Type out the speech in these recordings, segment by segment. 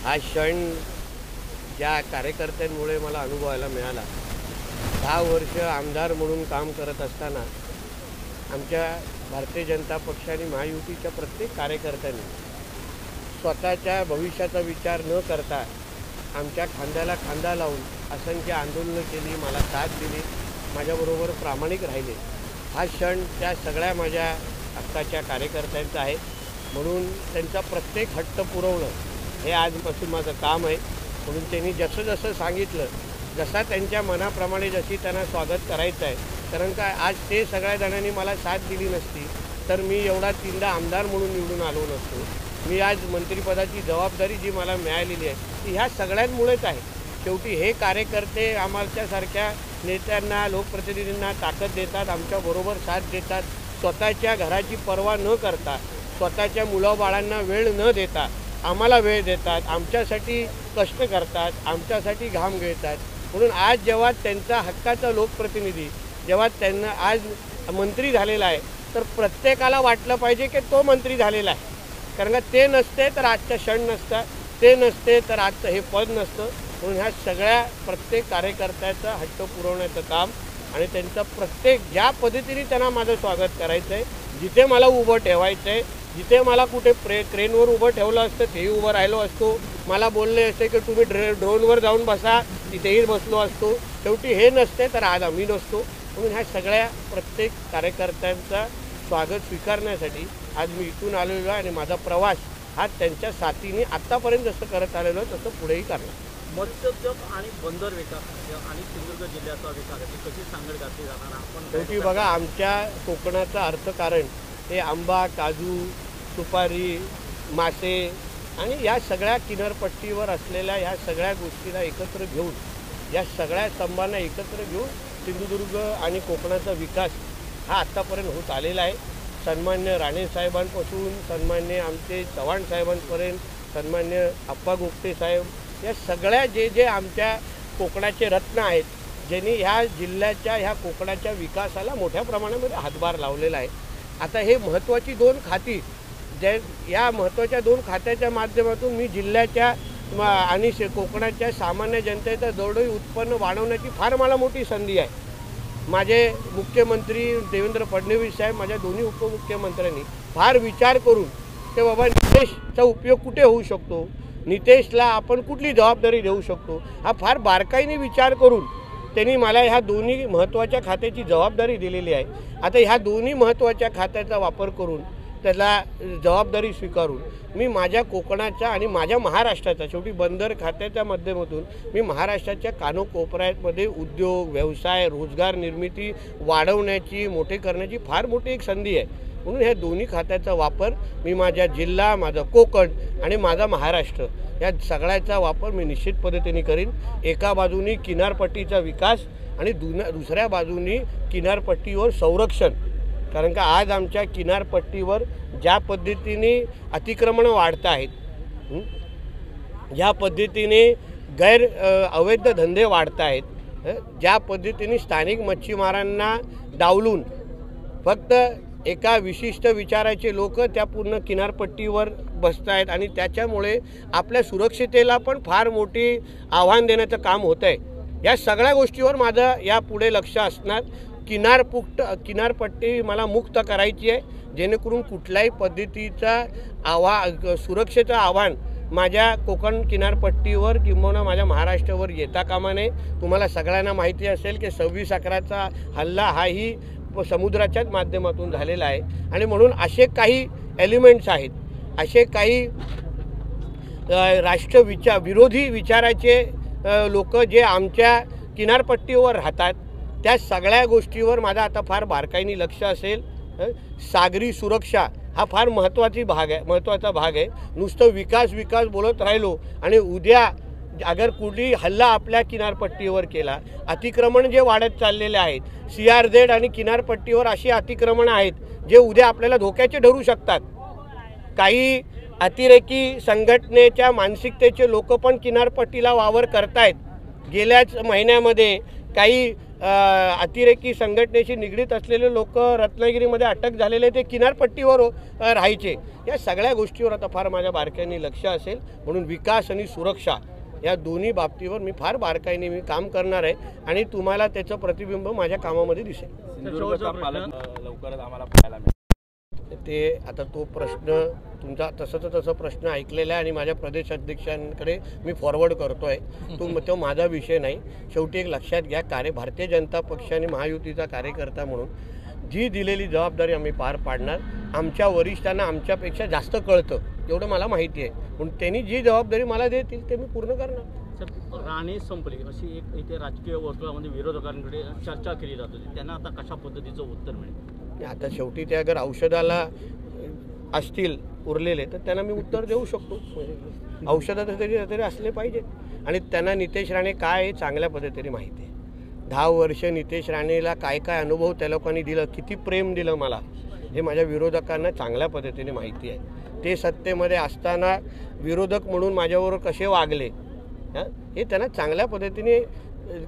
हा क्षण ज्या कार्यकर्त्यांमुळे मला अनुभवायला मिळाला, 10 वर्ष आमदार म्हणून काम करत असताना आमच्या भारतीय जनता पक्ष आणि महायुतीच्या प्रत्येक कार्यकर्त्यांनी स्वतःच्या भविष्याचा विचार न करता आमच्या खांद्याला खांदा लावून असंख्य आंदोलनं केली, मला साथ दिली, माझ्याबरोबर प्रामाणिक राहिले। हा क्षण त्या सगळ्या माझ्या हक्काच्या कार्यकर्त्यांचा आहे, म्हणून त्यांचा प्रत्येक हट्ट पुरवणं हे आजपासून माझं काम आहे। म्हणून त्यांनी जसं जसं सांगितलं, जसा त्यांच्या मनाप्रमाणे जशी त्यांना स्वागत करायचं आहे, कारण काय आज ते सगळ्या जणांनी मला साथ दिली नसती तर मी एवढा 3दा आमदार म्हणून निवडून आलो नसतो। मी आज मंत्रिपदाची जबाबदारी जी मला मिळालेली आहे ती ह्या सगळ्यांमुळेच आहे। शेवटी हे कार्यकर्ते आमच्यासारख्या नेत्यांना, लोकप्रतिनिधींना ताकद देतात, आमच्याबरोबर साथ देतात, स्वतःच्या घराची पर्वा न करता, स्वतःच्या मुलाबाळांना वेळ न देता आम्हाला वेळ देतात, आमच्यासाठी कष्ट करतात, आमच्यासाठी घाम गळतात। म्हणून आज जेव्हा त्यांचा हक्काचा लोकप्रतिनिधी जेव्हा त्यांना आज मंत्री झालेला आहे तर प्रत्येकाला वाटलं पाहिजे की तो मंत्री झालेला आहे, कारण का ते नसते तर आजचा क्षण नसता, ते नसते तर आजचं हे पद नसतं। म्हणून ह्या सगळ्या प्रत्येक कार्यकर्त्याचा हट्ट पुरवण्याचं काम आणि त्यांचं प्रत्येक ज्या पद्धतीने त्यांना माझं स्वागत करायचं आहे, जिथे मला उभं ठेवायचं आहे, जिथे मला कुठे क्रेनवर उभं ठेवलं असतं तेही उभं राहिलो असतो, मला बोलले असते की तुम्ही ड्रोनवर जाऊन बसा तिथेही बसलो असतो। शेवटी हे नसते तर आज आम्ही नसतो। म्हणून ह्या सगळ्या प्रत्येक कार्यकर्त्यांचा स्वागत स्वीकारण्यासाठी आज मी इथून आलेलो आहे आणि माझा प्रवास हा त्यांच्या साथीने आत्तापर्यंत जसं करत आलेलो आहे तसं पुढेही करणार। मत्स्योद्योग आणि बंदर विकास आणि सिंधुदुर्ग जिल्ह्याचा विकास कशी सांगड घातली जाणार आपण शेवटी बघा, आमच्या कोकणाचं अर्थकारण हे आंबा, काजू, सुपारी, मासे आणि या सगळ्या किनारपट्टीवर असलेल्या ह्या सगळ्या गोष्टीला एकत्र घेऊन, या सगळ्या स्तंभांना एकत्र घेऊन सिंधुदुर्ग आणि कोकणाचा विकास हा आत्तापर्यंत होत आलेला आहे। सन्मान्य राणे साहेबांपासून सन्मान्य आमचे चव्हाण साहेबांपर्यंत, सन्मान्य अप्पा गोपटे साहेब, या सगळ्या जे आमच्या कोकणाचे रत्न आहेत, ज्यांनी ह्या जिल्ह्याच्या ह्या कोकणाच्या विकासाला मोठ्या प्रमाणामध्ये हातभार लावलेला आहे। आता हे महत्त्वाची 2 खाती या महत्त्वाच्या 2 खात्याच्या माध्यमातून मी जिल्ह्याच्या आणि कोकणाच्या सामान्य जनतेचं दरडोई उत्पन्न वाढवण्याची फार मला मोठी संधी आहे। माझे मुख्यमंत्री देवेंद्र फडणवीस साहेब, माझ्या दोन्ही उपमुख्यमंत्र्यांनी फार विचार करून की बाबा नितेशचा उपयोग कुठे होऊ शकतो, नितेशला आपण कुठली जबाबदारी देऊ शकतो, हा फार बारकाईने विचार करून त्यांनी मला ह्या दोन्ही महत्त्वाच्या खात्याची जबाबदारी दिलेली आहे। आता ह्या दोन्ही महत्त्वाच्या खात्याचा वापर करून, त्याला जबाबदारी स्वीकारून मी माझ्या कोकणाच्या आणि माझ्या महाराष्ट्राचा, शेवटी बंदर खात्याच्या माध्यमातून मी महाराष्ट्राच्या कानोकोपऱ्यामध्ये उद्योग, व्यवसाय, रोजगार निर्मिती वाढवण्याची, मोठे करण्याची फार मोठी एक संधी आहे। म्हणून ह्या दोन्ही खात्याचा वापर मी माझ्या जिल्हा, माझा कोकण आणि माझा महाराष्ट्र या सगळ्याचा वापर मी निश्चित पद्धतीने करीन। एका बाजूनी किनारपट्टीचा विकास आणि दुसऱ्या बाजूनी किनारपट्टीवर संरक्षण, कारण का आज आमच्या किनारपट्टीवर ज्या पद्धतीने अतिक्रमणं वाढत आहेत, ज्या पद्धतीने अवैध धंदे वाढत आहेत, ज्या पद्धतीने स्थानिक मच्छीमारांना डावलून फक्त एका विशिष्ट विचाराचे लोक त्या पूर्ण किनारपट्टीवर बसत आहेत आणि त्याच्यामुळे आपल्या सुरक्षितेला पण फार मोठी आव्हान देण्याचं काम होतं आहे। या सगळ्या गोष्टीवर माझं यापुढे लक्ष असणार। किनारपट्टी मला मुक्त करायची आहे, जेणेकरून कुठल्याही पद्धतीचा सुरक्षेचं आव्हान माझ्या कोकण किनारपट्टीवर किंवा माझ्या महाराष्ट्रावर येता कामा नये। तुम्हाला सगळ्यांना माहिती असेल की 26/11चा हल्ला हाही समुद्राच्याच माध्यमातून झालेला आहे आणि म्हणून असे काही एलिमेंट्स आहेत, असे काही विरोधी विचाराचे लोक जे आमच्या किनारपट्टीवर राहतात, त्या सगळ्या गोष्टीवर माझा आता फार बारकाईने लक्ष असेल। सागरी सुरक्षा हा फार महत्त्वाचा भाग आहे। नुसतं विकास बोलत राहिलो आणि उद्या अगर कुठली हल्ला आपल्या किनारपट्टीवर केला, अतिक्रमण जे वाढत चाललेले आहेत, CRZ आणि किनारपट्टीवर अशी अतिक्रमणं आहेत जे उद्या आपल्याला धोक्याचे ठरू शकतात। काही अतिरेकी संघटनेच्या मानसिकतेचे लोक पण किनारपट्टीला वावर करतायत। गेल्याच महिन्यामध्ये काही अतिरेकी संघटनेशी निगडीत असलेले लोक रत्नागिरीमध्ये अटक झालेले ते किनारपट्टीवर राहायचे. या सगळ्या गोष्टीवर आता फार माझ्या बारकाईने लक्ष असेल. म्हणून विकास आणि सुरक्षा या दोन्ही बाबतीवर मी फार बारकाईने मी काम करणार आहे आणि तुम्हाला त्याचं प्रतिबिंब माझ्या कामामध्ये दिसेल. लवकरच आम्हाला पाहायला मिळेल. ते आता तो प्रश्न तुमचा तसं प्रश्न ऐकलेला आहे आणि माझ्या प्रदेश अध्यक्षांकडे मी फॉरवर्ड करतो आहे. तो माझा विषय नाही. शेवटी एक लक्षात घ्या, भारतीय जनता पक्ष आणि महायुतीचा कार्यकर्ता म्हणून जी दिलेली जबाबदारी आम्ही पार पाडणार. आमच्या वरिष्ठांना आमच्यापेक्षा जास्त कळतं एवढं मला माहिती आहे. म्हणून त्यांनी जी जबाबदारी मला देतील ते मी पूर्ण करणार. सर, राणे संपली अशी एक इथे राजकीय वर्तुळामध्ये विरोधकांकडे चर्चा केली जात होती. त्यांना आता कशा पद्धतीचं उत्तर मिळेल? आता शेवटी ते अगर औषधाला असतील उरलेले तर त्यांना मी उत्तर देऊ शकतो. औषधात तरी असले पाहिजेत आणि त्यांना नितेश राणे काय हे चांगल्या पद्धतीने माहिती आहे. 10 वर्ष नितेश राणेला काय काय अनुभव त्या लोकांनी दिलं, किती प्रेम दिलं मला, हे माझ्या विरोधकांना चांगल्या पद्धतीने माहिती आहे. ते सत्तेमध्ये असताना विरोधक म्हणून माझ्याबरोबर कसे वागले हे त्यांना चांगल्या पद्धतीने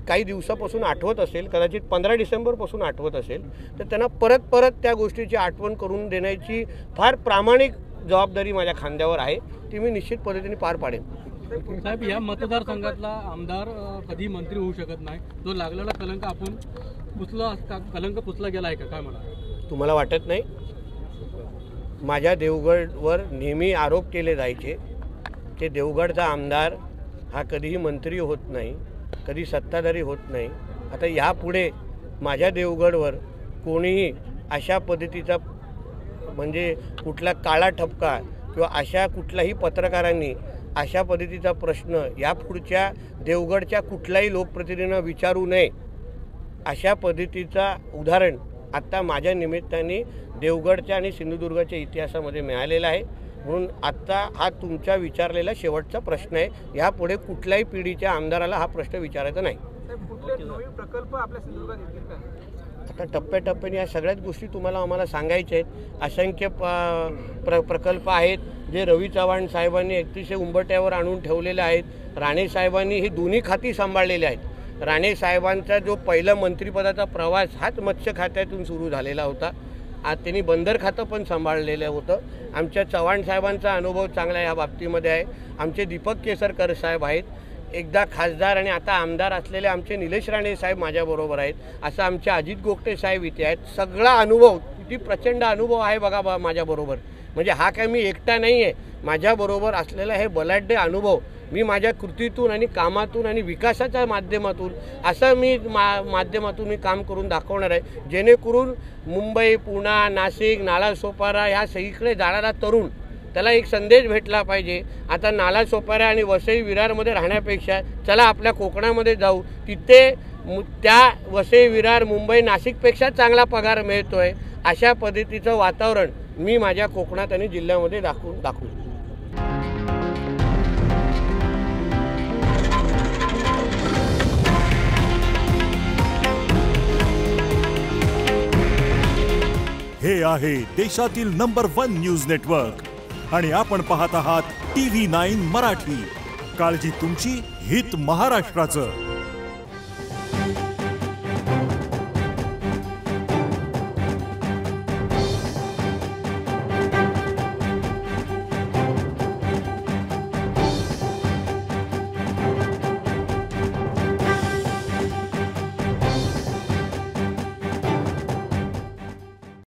काही दिवसापासून आठवत असेल, कदाचित 15 डिसेंबरपासून आठवत असेल. तर त्यांना परत त्या गोष्टीची आठवण करून देण्याची फार प्रामाणिक जबाबदारी माझ्या खांद्यावर आहे. ती मी निश्चित पद्धतीने पार पाडेन. साहेब, या मतदारसंघातला आमदार कधी मंत्री होऊ शकत नाही. जो लागलेला कलंक आपण कलंक पुसला गेला आहे का काय मला तुम्हाला वाटत नाही? माझ्या देवगडवर नेहमी आरोप केले जायचे की देवगडचा आमदार हा कधीही मंत्री होत नाही, कधी सत्ताधारी होत नाही. आता यापुढे माझ्या देवगडवर कोणीही अशा पद्धतीचा म्हणजे कुठला काळा ठपका किंवा अशा कुठल्याही पत्रकारांनी अशा पद्धतीचा प्रश्न यापुढच्या देवगडच्या कुठल्याही लोकप्रतिनिधींना विचारू नये. अशा पद्धतीचा उदाहरण आत्ता माझ्या निमित्ताने देवगडच्या आणि सिंधुदुर्गाच्या इतिहासामध्ये मिळालेला आहे. म्हणून आत्ता हा तुमच्या विचारलेला शेवटचा प्रश्न आहे. यापुढे कुठल्याही पिढीच्या आमदाराला हा प्रश्न विचारायचा नाही. प्रकल्प आपल्या सिंधुदुर्गात येतील का? आता टप्प्याटप्प्याने या सगळ्याच गोष्टी तुम्हाला आम्हाला सांगायच्या आहेत. असंख्य प्रकल्प आहेत जे रवी चव्हाण साहेबांनी अतिशय उंबरठ्यावर आणून ठेवलेले आहेत. राणे साहेबांनी ही दोन्ही खाती सांभाळलेली आहेत. राणे साहेबांचा जो पहिला मंत्रिपदाचा प्रवास हाच मत्स्य खात्यातून सुरू झालेला होता. आज त्यांनी बंदर खातं पण सांभाळलेलं होतं. आमच्या चव्हाण साहेबांचा अनुभव चांगला या बाबतीमध्ये आहे. आमचे दीपक केसरकर साहेब आहेत, एकदा खासदार आणि आता आमदार असलेले आमचे निलेश राणे साहेब माझ्याबरोबर आहेत. असं आमचे अजित गोगटे साहेब इथे आहेत. सगळा अनुभव किती प्रचंड अनुभव आहे बघा माझ्याबरोबर. म्हणजे हा काय मी एकटा नाही आहे. माझ्याबरोबर असलेला हे बलाढ्य अनुभव मी माझ्या कृतीतून आणि कामातून आणि विकासाच्या माध्यमातून असं मी माध्यमातून मी काम करून दाखवणार आहे. जेणेकरून मुंबई, पुणे, नाशिक, नालासोपारा ह्या सगळीकडे जाणारा तरुण त्याला एक संदेश भेटला पाहिजे. आता नालासोपारा आणि वसई विरारमध्ये राहण्यापेक्षा चला आपल्या कोकणामध्ये जाऊ. तिथे त्या वसई विरार, मुंबई, नाशिकपेक्षा चांगला पगार मिळतो आहे. अशा पद्धतीचं वातावरण मी माझ्या कोकणात आणि जिल्ह्यामध्ये दाखवू. हे आहे देशातील नंबर 1 न्यूज नेटवर्क आणि आपण पाहत आहात TV9 मराठी. काळजी तुमची, हित महाराष्ट्राचं.